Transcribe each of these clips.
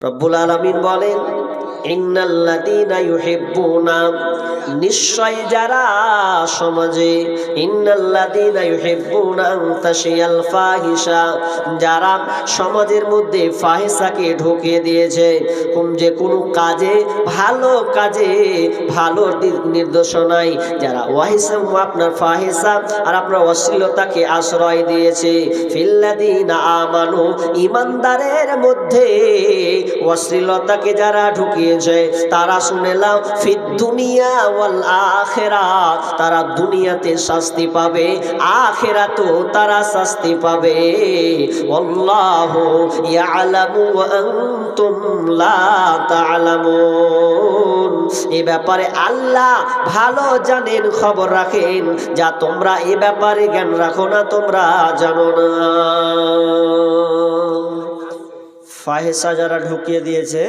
রব্বুল আলামিন বলেন, ইন্নাল্লাযীনা ইউহিব্বুনা, নিশ্চয় যারা সমাজে, ইন্নাল্লাযীনা ইউহিব্বুনা আন তাশিয়াল ফাহিশা, যারা সমাজের মধ্যে ফাহিশাকে ঢুকিয়ে দিয়েছে, যে কোনো কাজে, ভালো কাজে ভালো নির্দেশনায় যারা আপনার ফাহিশা আর আপনার অশ্লীলতাকে আশ্রয় দিয়েছে, ফিল্লাযীনা আমানু, ঈমানদারের মধ্যে অশ্লীলতাকে যারা ঢুকিয়েছে, তারা শুনে নাও, ফিদ দুনিয়া ওয়াল আখিরাত, তারা দুনিয়াতে শাস্তি পাবে, আখিরাতেও তারা শাস্তি পাবে। আল্লাহু ইয়ালামু ওয়া আনতুম লা তা'লামুন, এই ব্যাপারে আল্লাহ ভালো জানেন, খবর রাখেন, যা তোমরা এই ব্যাপারে জ্ঞান রাখো না, তোমরা জানো না। ফাহিশা যারা ঢুকিয়ে দিয়েছে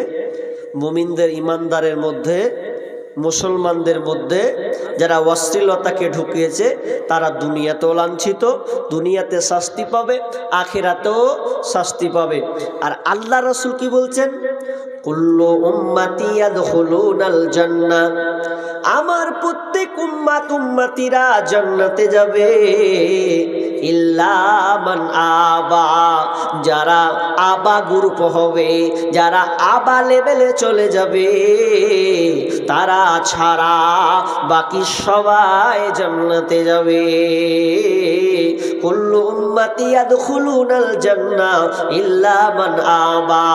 মুমিনদের, ইমানদারের মধ্যে, মুসলমানদের মধ্যে যারা অশ্লীলতাকে ঢুকিয়েছে, তারা দুনিয়াতেও লাঞ্ছিত, দুনিয়াতে শাস্তি পাবে, আখিরাতেও শাস্তি পাবে। আর আল্লাহ রাসূল কি বলছেন? কুল্লু উম্মতি ইয়াদখুলুনাল জান্নাহ, আমার প্রত্যেক উম্মতিরা জান্নাতে যাবে, ইল্লা মান আবা, যারা আবা গ্রুপ হবে, যারা আবা লেভেলে চলে যাবে, তারা ছাড়া বাকি সবাই জান্নাতে যাবে। কুল্লু উম্মতি ইয়াদখুলুনাল জান্নাহ ইল্লা মান আবা,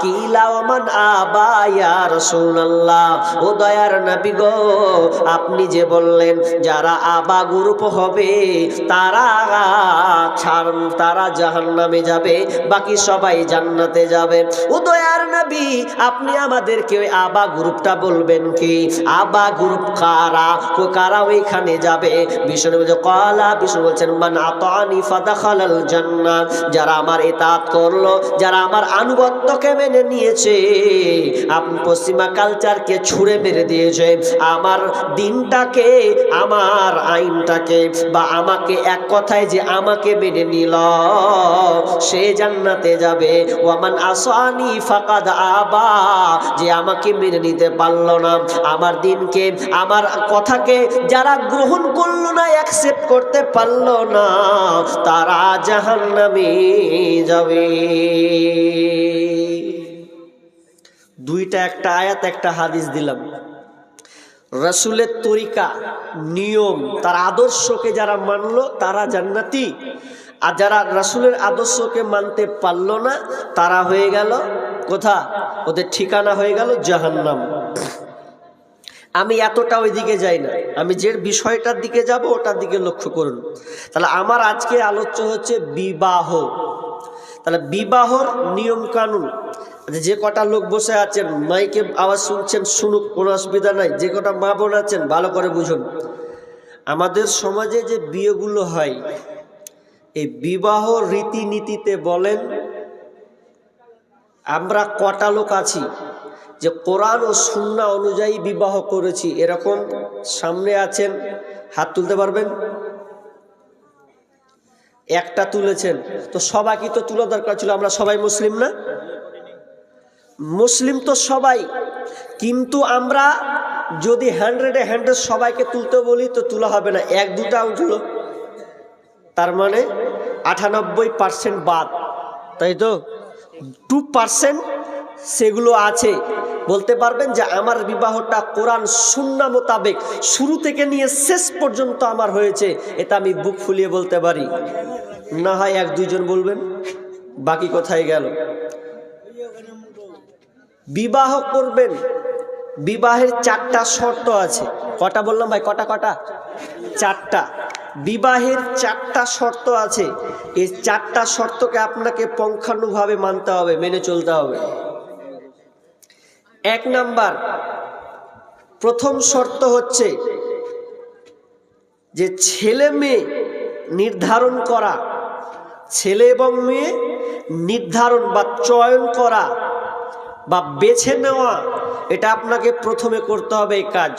কিলা ওয়া মান আবা ইয়া রাসূলুল্লাহ, ও দয়ার নবী গো, আপনি যে বললেন যারা আবা গ্রুপ হবে তারা জাহান্নামে যাবে, বাকি সবাই জান্নাতে যাবে। ও দয়ার নবী, আপনি আমাদেরকে ওই আবা গ্রুপটা বলবেন কি? আবা গ্রুপ কারা, কারা ওইখানে যাবে? বিষ্ণু বলছেন, মান আতানি ফাদাখালাল জান্নাহ, যারা আমার ইতাআত করলো, যারা আমার আনুগত্যকে মেনে নিয়েছে, আপনি পশ্চিমা কালচারকে ছুঁড়ে মেরে দিয়েছে, আমার দিনটাকে, আমার আইনটাকে, বা আমাকে, এক কথায় যে আমাকে মেনে নিল, সে জান্নাতে যাবে। ওয়ামান আসানি ফাকাদ আবা, যে আমাকে মেনে নিতে পারলো না, আমার দিনকে, আমার কথাকে যারা গ্রহণ করলো না, অ্যাকসেপ্ট করতে পারলো না, তারা জাহান্নামে যাবে। দুইটা, একটা আয়াত একটা হাদিস দিলাম। রাসূলের তরিকা, নিয়ম, তার আদর্শকে যারা মানলো তারা জান্নাতি, আর যারা রাসূলের আদর্শকে মানতে পারলো না, তারা হয়ে গেল কোথা? ওদের ঠিকানা হয়ে গেল জাহান্নাম। আমি এতটা ওই দিকে যাই না, আমি যে বিষয়টার দিকে যাব ওটার দিকে লক্ষ্য করুন। তাহলে আমার আজকে আলোচ্য হচ্ছে বিবাহ। তাহলে বিবাহর নিয়ম কানুন, যে কটা লোক বসে আছেন, মাইকে আওয়াজ শুনছেন, শুনুক, কোনো অসুবিধা নাই। যে কটা মা বোন আছেন, ভালো করে বুঝুন। আমাদের সমাজে যে বিয়েগুলো হয়, এই বিবাহ রীতিনীতিতে বলেন, আমরা কটা লোক আছি যে কোরআন ও সুন্নাহ অনুযায়ী বিবাহ করেছি? এরকম সামনে আছেন, হাত তুলতে পারবেন? একটা তুলেছেন, তো সবাইকে তো তোলা দরকার ছিল। আমরা সবাই মুসলিম না? মুসলিম তো সবাই, কিন্তু আমরা যদি 100 সবাইকে তুলতে বলি তো তোলা হবে না, এক দুটা উঠলো, তার মানে 98% বাদ, তাই তো? 2% সেগুলো আছে। বলতে পারবেন যে আমার বিবাহটা কোরআন সুন্নাহ মোতাবেক শুরু থেকে নিয়ে শেষ পর্যন্ত আমার হয়েছে, এটা আমি বুক ফুলিয়ে বলতে পারি? না হয় 1-2 জন বলবেন, বাকি কোথায় গেল? বিবাহ করবেন, বিবাহের 4টা শর্ত আছে। কটা বললাম ভাই? কটা? 4টা। বিবাহের 4টা শর্ত আছে। এই 4টা শর্তকে আপনাকে পঙ্খানুভাবে মানতে হবে, মেনে চলতে হবে। 1 নাম্বার, প্রথম শর্ত হচ্ছে যে ছেলে মেয়ে নির্ধারণ করা, ছেলে এবং মেয়ে নির্ধারণ বা চয়ন করা বা বেছে নেওয়া, এটা আপনাকে প্রথমে করতে হবে এই কাজ।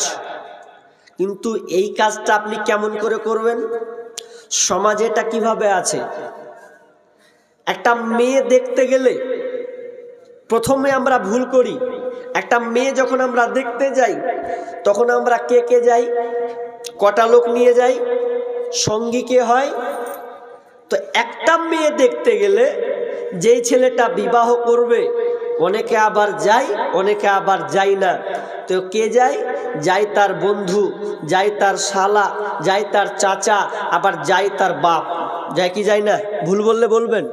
কিন্তু এই কাজটা আপনি কেমন করে করবেন? সমাজে এটা কিভাবে আছে? একটা মেয়ে দেখতে গেলে প্রথমে আমরা ভুল করি, একটা মেয়ে যখন আমরা দেখতে যাই তখন আমরা কে কে যাই, কটা লোক নিয়ে যাই, সঙ্গী কে হয়? তো একটা মেয়ে দেখতে গেলে যেই ছেলেটা বিবাহ করবে অনেকে আবার যায়, অনেকে আবার যায় না। তো কে যায়? যায় তার বন্ধু, যায় তার শালা, যায় তার চাচা, আবার যায় তার বাপ। যায় কি যায় না? ভুল বললে বলবেন।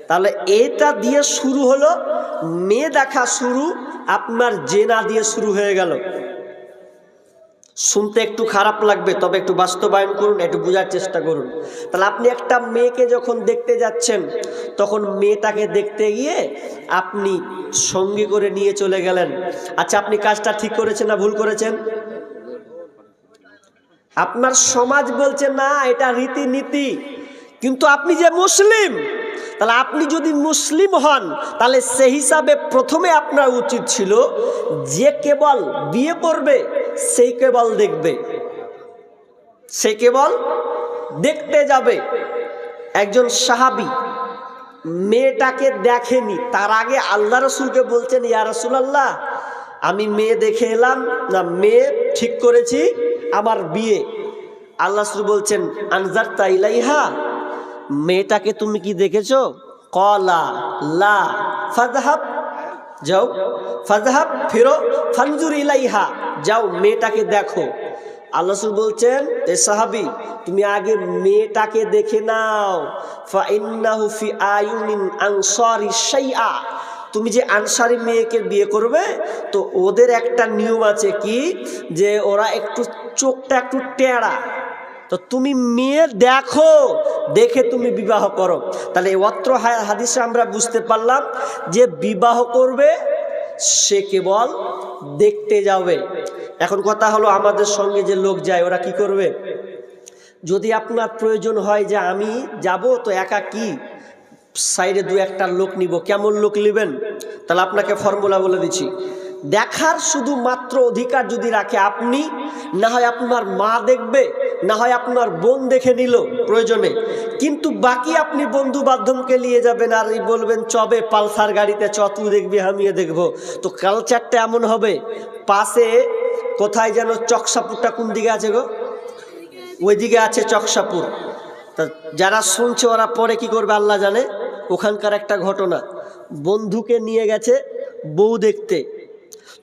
তাহলে এটা দিয়ে শুরু হলো মেয়ে দেখা শুরু, আপনার জেনা দিয়ে শুরু হয়ে গেল। শুনতে একটু খারাপ লাগবে, তবে একটু বাস্তবায়ন করুন, একটু বোঝার চেষ্টা করুন। তাহলে আপনি একটা মেয়েকে যখন দেখতে যাচ্ছেন তখন মেয়েটাকে দেখতে গিয়ে আপনি সঙ্গে করে নিয়ে চলে গেলেন। আচ্ছা, আপনি কাজটা ঠিক করেছেন না ভুল করেছেন? আপনার সমাজ বলছে না এটা রীতিনীতি, কিন্তু আপনি যে মুসলিম, তাহলে আপনি যদি মুসলিম হন তাহলে সেই হিসাবে প্রথমে আপনার উচিত ছিল যে কেবল বিয়ে করবে সেই কেবল দেখবে, সে কেবল দেখতে যাবে। একজন সাহাবী মেয়েটাকে দেখেনি, তার আগে আল্লাহ রসুলকে বলছেন, ইয়া রাসূলুল্লাহ আমি মেয়ে দেখে এলাম, না মেয়ে ঠিক করেছি আমার বিয়ে। আল্লাহ রাসূল বলছেন, আনজারতা ইলাইহা, মেয়েটাকে তুমি কি দেখেছো? ক্বালা লা ফাযহাব, যাও, ফাযহাব ফিরো, ফানজুর ইলাইহা, যাও মেয়েটাকে দেখো। আল্লাহ রাসূল বলছেন, এ সাহাবী তুমি আগে মেয়েটাকে দেখে নাও, ফা ইন্নাহু ফি আয়ুনিন আনসারি শাইআ, তুমি যে আনসারি মেয়েকে বিয়ে করবে তো ওদের একটা নিয়ম আছে কি, যে ওরা একটু চোখটা একটু টেড়া, তো তুমি মেয়ে দেখো, দেখে তুমি বিবাহ করো। তাহলে অত্র হাদিসে আমরা বুঝতে পারলাম যে বিবাহ করবে সে কেবল দেখতে যাবে। এখন কথা হলো আমাদের সঙ্গে যে লোক যায় ওরা কি করবে? যদি আপনার প্রয়োজন হয় যে আমি যাব তো একা কি, সাইডে দু একটা লোক নিব, কেমন লোক নেবেন? তাহলে আপনাকে ফর্মুলা বলে দিচ্ছি। দেখার শুধুমাত্র অধিকার যদি রাখে আপনি, না হয় আপনার মা দেখবে, না হয় আপনার বোন দেখে নিল প্রয়োজনে, কিন্তু বাকি আপনি বন্ধু বান্ধবকে নিয়ে যাবেন আর বলবেন চবে পালসার গাড়িতে চ, তুই দেখবি আমিও দেখবো। তো কালচারটা এমন হবে, পাশে কোথায় যেন চকসাপুরটা কোন দিকে আছে গো? ওইদিকে আছে চকসাপুর। তা যারা শুনছে ওরা পরে কি করবে আল্লাহ জানে। ওখানকার একটা ঘটনা, বন্ধুকে নিয়ে গেছে বউ দেখতে,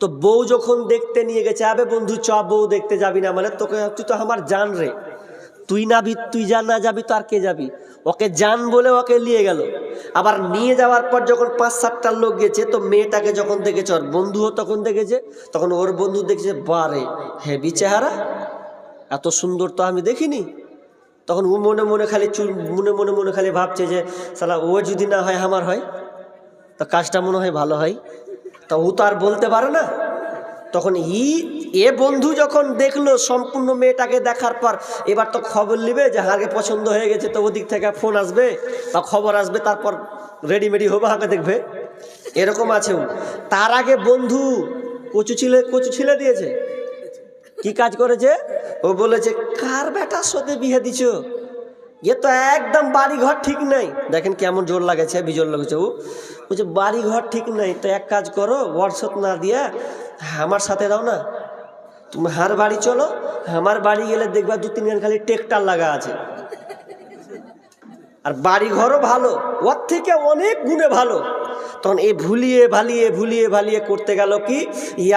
তো বউ যখন দেখতে নিয়ে গেছে, আবে বন্ধু চ বউ দেখতে যাবি না, মানে তোকে তুই তো আমার জান রে, তুই না যাবি তো আর কে যাবি? ওকে জান বলে ওকে নিয়ে গেল। আবার নিয়ে যাওয়ার পর যখন 5-7টা লোক গেছে, তো মেয়েটাকে যখন দেখেছে, ওর বন্ধুও তখন দেখেছে, তখন ওর বন্ধু দেখেছে, বারে হেভি চেহারা, এত সুন্দর তো আমি দেখিনি। তখন ও মনে মনে খালি ভাবছে যে শালা ও যদি না হয় আমার হয়, তো কাজটা মনে হয় ভালো হয়। তা ও তো আর বলতে পারে না। তখন এ বন্ধু যখন দেখলো সম্পূর্ণ মেয়েটাকে দেখার পর, এবার তো খবর নিবে যে আগে পছন্দ হয়ে গেছে, তো ওদিক থেকে ফোন আসবে বা খবর আসবে, তারপর রেডিমেডি হবে, আগে দেখবে। এরকম আছে। তার আগে বন্ধু কচু ছিলে দিয়েছে। কি কাজ করেছে? ও বলেছে কার বেটার সাথে বিয়ে দিছ, এ তো একদম বাড়ি ঘর ঠিক নাই। দেখেন কেমন জোর লাগেছে, বিজোর লাগেছে। ও বলছে বাড়ি ঘর ঠিক নাই, তো এক কাজ করো, হোয়াটসঅ্যাপ না দিয়া আমার সাথে দাও না, তুমি হার বাড়ি চলো, আমার বাড়ি গেলে দেখবা 2-3 গান খালি ট্রেক্টর লাগা আছে, আর বাড়ি ঘরও ভালো, ওর থেকে অনেক গুণে ভালো। তখন এই ভুলিয়ে ভালিয়ে করতে গেল কি,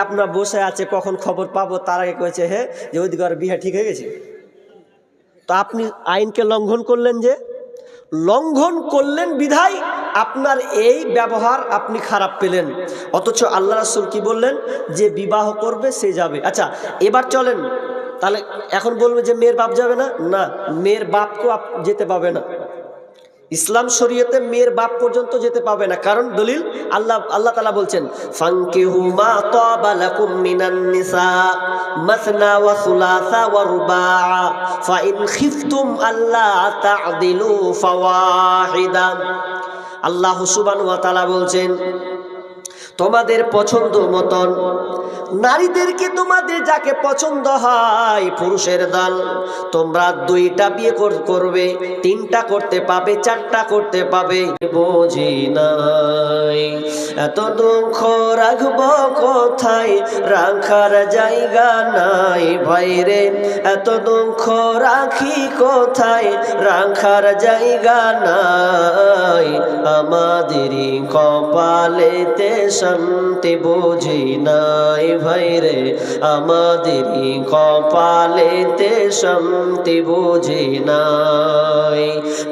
আপনার বসে আছে কখন খবর পাবো, তার আগে কয়েছে হে যে ওইদিকে আর বিয়ে ঠিক হয়ে গেছে। তো আপনি আইনকে লঙ্ঘন করলেন, যে লঙ্ঘন করলেন বিধায় আপনার এই ব্যবহার আপনি খারাপ পেলেন। অথচ আল্লাহ রাসূল কি বললেন, যে বিবাহ করবে সে যাবে। আচ্ছা এবার চলেন, তাহলে এখন বলবে যে মেয়ের বাপ যাবে না, না মেয়ের বাপকেও যেতে পাবে না। ইসলাম শরীয়তে মেয়ের বাপ পর্যন্ত যেতে পাবে না, কারণ দলিল আল্লাহ তাআলা বলছেন, ফানকিহু মা তাবা লাকুম মিনান নিসা মাসনা ওয়া সুলাসা ওয়া রুবা' ফা ইন খিফতুম আল্লা তা'দিলু ফাওয়াহিদা। আল্লাহ সুবহানাহু ওয়া তাআলা বলছেন, তোমাদের পছন্দ মতন নারীদেরকে তোমাদের যাকে পছন্দ হয় পুরুষের দল তোমরা 2টা বিয়ে করবে, 3টা করতে পাবে, 4টা করতে পাবে। বুঝি নাই এত দুঃখ রাখবো কোথায়, রাখার জায়গা নাই ভাইরে, এত দুঃখ রাখি কোথায়, রাখার জায়গা নাই। আমাদেরই কপালেতে শান্তি বুঝি নাই ভাইরে, আমাদেরই কপালেতে শান্তি বুঝি নাই।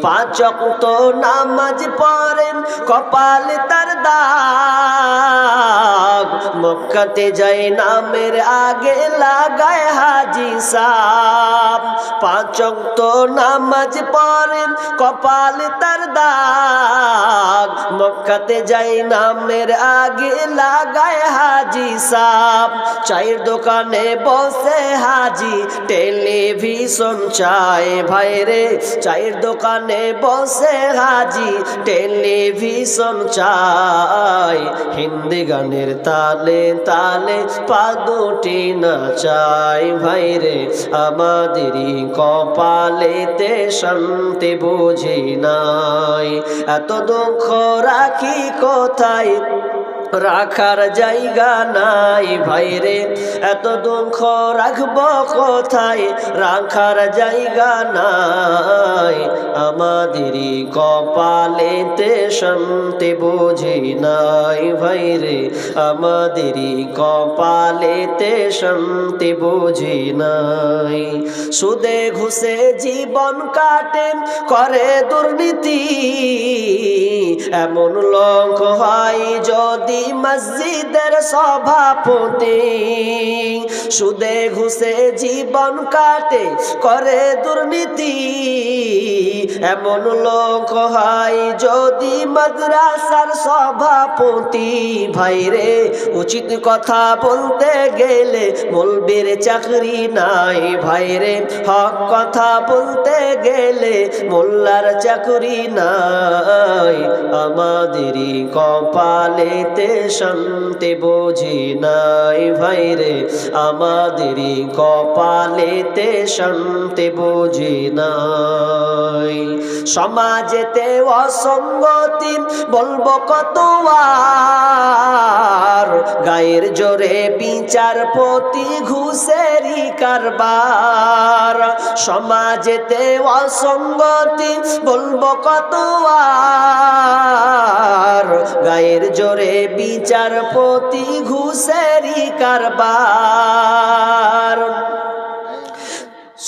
5 ওয়াক্ত নামাজ পড়েন কপালে তার দাগ, মক্কাতে যাই নামের আগে লাগায় হাজি সাহেব। 5 ওয়াক্ত নামাজ পড়েন কপালে তার দাগ, মক্কাতে যাই নামের আগে লাগায় হাজি সাহেব। চায়ের দোকানে বসে হাজি টেলিভিশন চায় ভাইরে, চায়ের দোকানে বসে হাজি টেলিভিশন চায়। হিন্দি গানের তালে তালে পা দুটি নাচাই ভাইরে, আমাদেরই কপালেতে শান্তি বুঝি নাই। এত দুঃখ রাখি কোথায়, রাখার জায়গা নাই ভাইরে, এত দুঃখ রাখবো কোথায়, রাখার জায়গা নাই। আমাদেরই কপালেতে শান্তি বুঝি নাই ভাইরে, আমাদেরই কপালেতে শান্তি বুঝি নাই। সুদে ঘুষে জীবন কাটে করে দুর্নীতি, এমন লোক হয় যদি মসজিদের সভাপতি। সুদে ঘুষে জীবন কাটে করে দুর্নীতি, এমন লোক হয় যদি মাদ্রাসার সভাপতি। ভাইরে উচিত কথা বলতে গেলে মৌলবীর চাকরি নাই ভাইরে, হক কথা বলতে গেলে মোল্লার চাকরি নাই। আমাদেরই কপালেতে শান্তি বুঝি নাই ভাইরে, আমাদেরই কপালেতে শান্তি বুঝি নাই। সমাজেতে অসঙ্গতি বলবো কত আর, গায়ের জোরে বিচারপতি ঘুষেরই কারবার। সমাজেতে অসঙ্গতি বলবো কত আর, গায়ের জোরে বিচারপতি ঘুষেরই কারবার।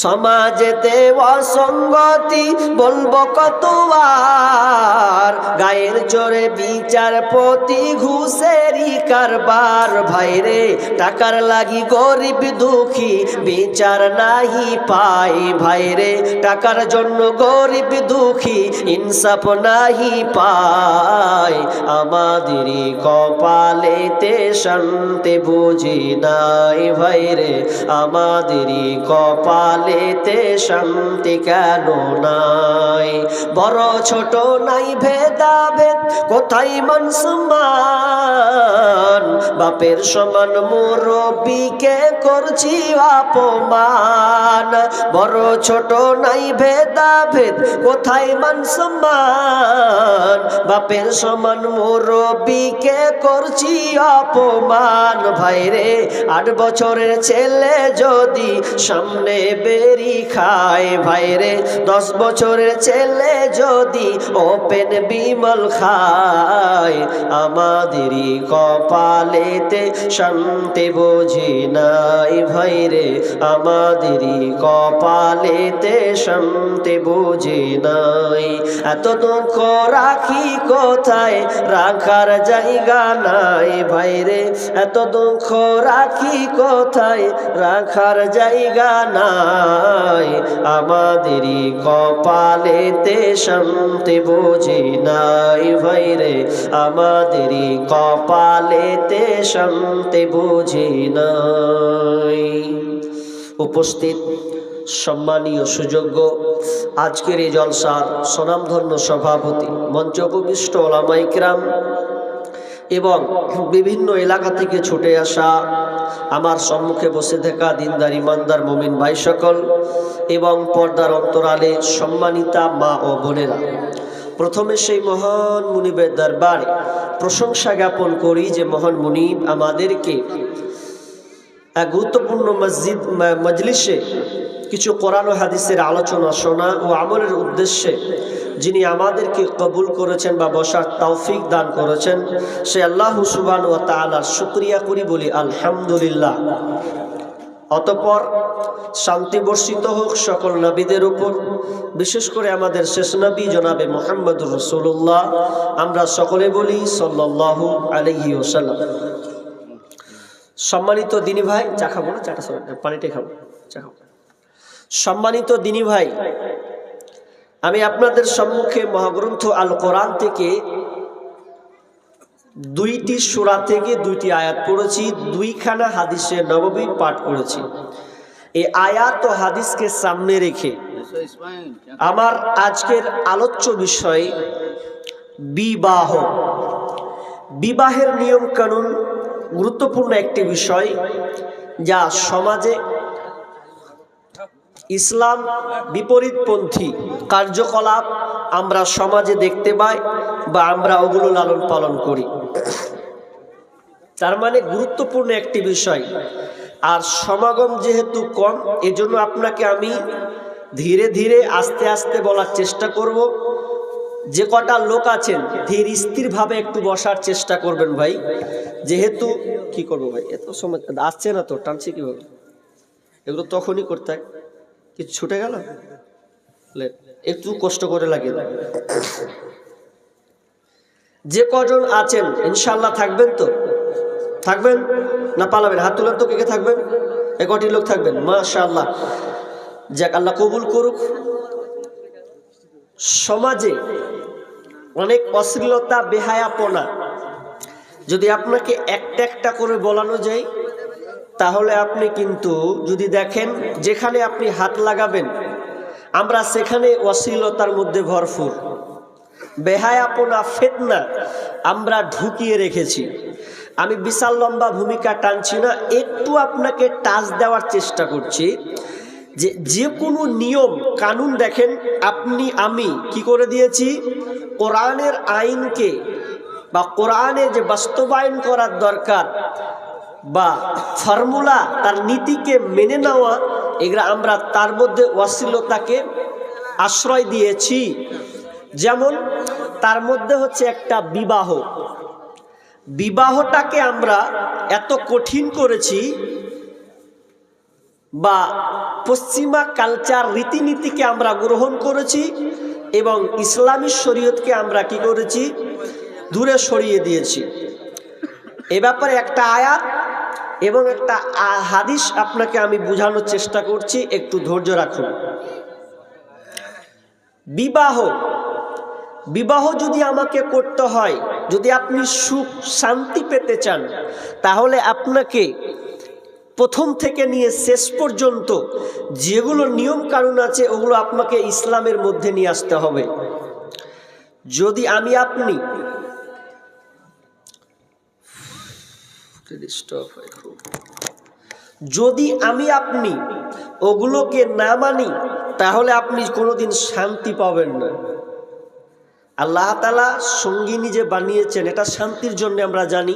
সমাজেতে অসঙ্গতি বলবো কত আর, গায়ের জোরে বিচারপতি ঘুষেরই কারবার। ভাইরে টাকার লাগি গরিব দুঃখী বিচার নাহি পাই ভাইরে, টাকার জন্য গরিব দুঃখী ইনসাফ নাহি পাই। আমাদেরই কপালেতে শান্তি বুঝি নাই ভাইরে, আমাদেরই কপালেতে শান্তি কেন নাই। বড় ছোট নাই ভেদাভেদ কোথায় মান সম্মান, বাপের সমান মুরব্বিকে করছি অপমান। বড় ছোট নাই ভেদাভেদ কোথায় মান সম্মান, বাপের সমান মুরব্বিকে করছি অপমান। ভাইরে 8 বছরের ছেলে যদি সামনে বেরি খায় ভাইরে, 10 বছরের ছেলে যদি ওপেন বিমল খায়। আমাদেরই কপালেতে শান্তি বুঝি নাই ভাইরে, আমাদেরই কপালেতে শান্তি বুঝি নাই। এত দুঃখ রাখি কোথায়, রাখার জায়গা নাই ভাইরে, এত দুঃখ রাখি কোথায়, রাখার জায়গা নাই। আমাদেরই কপালেতে শান্তি বুঝি নাই ভাইরে, আমাদেরই কপালেতে শান্তি বুঝি নাই। উপস্থিত সম্মানীয় সুযোগ্য আজকের এই জলসার স্বনামধন্য সভাপতি, মঞ্চ উপবিষ্ট ওলামা ইকরাম, এবং বিভিন্ন এলাকা থেকে ছুটে আসা আমার সম্মুখে বসে থাকা দিনদার ইমানদার মুমিন ভাই সকল এবং পর্দার অন্তরালে সম্মানিতা মা ও বোনেরা, প্রথমে সেই মহান মুনিবের দরবারে প্রশংসা জ্ঞাপন করি যে মহান মুনিব আমাদেরকে এক গুরুত্বপূর্ণ মজলিসে কিছু কোরআন ও হাদিসের আলোচনা শোনা ও আমলের উদ্দেশ্যে যিনি আমাদেরকে কবুল করেছেন বা বসার তৌফিক দান করেছেন, সে আল্লাহ সুবহানাহু ওয়া তাআলার শুকরিয়া করি, বলি আলহামদুলিল্লাহ। অতঃপর শান্তি বর্ষিত হোক সকল নবীদের উপর, বিশেষ করে আমাদের শেষ নবী জনাবে মুহাম্মদুর রাসূলুল্লাহ, আমরা সকলে বলি সাল্লাল্লাহু আলাইহি ওয়াসাল্লাম। সম্মানিত দিনী ভাই, চা খাবো না, চাটা পানিটাই খাবো, চা খাবো। সম্মানিত দিনী ভাই, আমি আপনাদের সম্মুখে মহাগ্রন্থ আল কোরআন থেকে দুইটি সূরা থেকে দুইটি আয়াত পড়েছি, দুইখানা হাদিসে নববী পাঠ করেছি। এই আয়াত ও হাদিসকে সামনে রেখে আমার আজকের আলোচ্য বিষয় বিবাহ। বিবাহের নিয়ম কানুন গুরুত্বপূর্ণ একটি বিষয়, যা সমাজে ইসলাম বিপরীতপন্থী কার্যকলাপ আমরা সমাজে দেখতে পাই বা আমরা ওগুলো লালন পালন করি। তার মানে গুরুত্বপূর্ণ একটি বিষয়, আর সমাগম যেহেতু কম, এজন্য আপনাকে আমি ধীরে ধীরে আস্তে আস্তে বলার চেষ্টা করব। যে কটা লোক আছেন ধীর স্থিরভাবে একটু বসার চেষ্টা করবেন ভাই, যেহেতু কি করবো ভাই, এত সময় আসছে না তো, টানছি কিভাবে, এগুলো তখনই করতে হয়। কিছু ছুটে গেল, একটু কষ্ট করে লাগিয়ে দেয়। যে কজন আছেন ইনশাআল্লাহ থাকবেন তো? থাকবেন না পালাবেন? হাত তুলেন তো, কে কে থাকবেন? একটি লোক থাকবেন, মাশাআল্লাহ। যাক, আল্লাহ কবুল করুক। সমাজে অনেক অশ্লীলতা, বেহায়াপনা যদি আপনাকে একটা একটা করে বলানো যায়, তাহলে আপনি কিন্তু যদি দেখেন যেখানে আপনি হাত লাগাবেন আমরা সেখানে অশ্লীলতার মধ্যে ভরপুর, বেহায়াপনা, ফিতনা আমরা ঢুকিয়ে রেখেছি। আমি বিশাল লম্বা ভূমিকা টানছি না, একটু আপনাকে টাচ দেওয়ার চেষ্টা করছি যে কোনো নিয়ম কানুন দেখেন আপনি আমি কি করে দিয়েছি, কোরআনের আইনকে বা কোরআনের যে বাস্তবায়ন করার দরকার বা ফর্মুলা, তার নীতিকে মেনে নেওয়া, এগুলো আমরা তার মধ্যে অশ্লীলতাকে আশ্রয় দিয়েছি। যেমন তার মধ্যে হচ্ছে একটা বিবাহ, বিবাহটাকে আমরা এত কঠিন করেছি, বা পশ্চিমা কালচার রীতিনীতিকে আমরা গ্রহণ করেছি এবং ইসলামী শরীয়তকে আমরা কি করেছি, দূরে সরিয়ে দিয়েছি। এ ব্যাপারে একটা আয়াত এবং একটা হাদিস আপনাকে আমি বোঝানোর চেষ্টা করছি, একটু ধৈর্য রাখুন। বিবাহ যদি আমাকে করতে হয়, যদি আপনি সুখ শান্তি পেতে চান, তাহলে আপনাকে প্রথম থেকে নিয়ে শেষ পর্যন্ত যেগুলো নিয়ম কানুন আছে ওগুলো আপনাকে ইসলামের মধ্যে নিয়ে আসতে হবে। যদি আমি আপনি ওগুলোকে না মানি, তাহলে আপনি কোনোদিন শান্তি পাবেন না। আল্লাহ তাআলা সঙ্গিনী যে বানিয়েছেন এটা শান্তির জন্য আমরা জানি,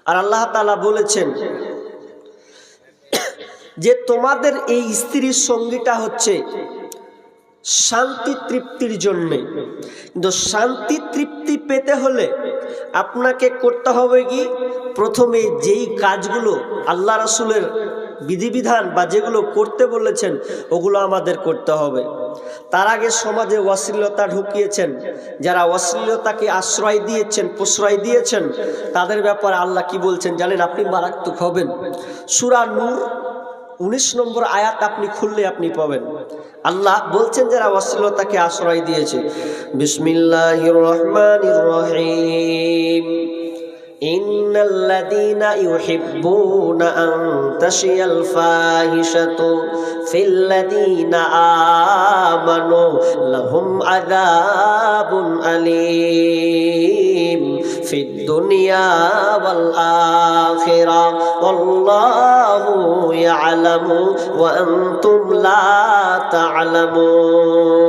আর আল্লাহ তাআলা বলেছেন যে তোমাদের এই স্ত্রীর সঙ্গীটা হচ্ছে শান্তি তৃপ্তির জন্যে। কিন্তু শান্তি তৃপ্তি পেতে হলে আপনাকে করতে হবে কি, প্রথমে যেই কাজগুলো আল্লাহ রাসূলের বিধিবিধান বা যেগুলো করতে বলেছেন ওগুলো আমাদের করতে হবে। তার আগে সমাজে অশ্লীলতা ঢুকিয়েছেন, যারা অশ্লীলতাকে আশ্রয় দিয়েছেন, প্রশ্রয় দিয়েছেন, তাদের ব্যাপারে আল্লাহ কি বলছেন জানেন? আপনি মারাত্মক হবেন। সূরা নূর 19 নম্বর আয়াত আপনি খুললে আপনি পাবেন। আল্লাহ বলছেন যারা অশ্লীলতাকে আশ্রয় দিয়েছে, বিসমিল্লাহির রহমানির রহিম, ইন্নাল্লাযীনা ইউহিব্বুনা আন তাশিয়াল ফাহিশাতু ফিল্লাযীনা আমানু লাহুম আযাবুন আলীম ফিদ দুনিয়া ওয়াল আখিরা আল্লাহু ইয়ালামু ওয়া আনতুম লা তা'লামুন।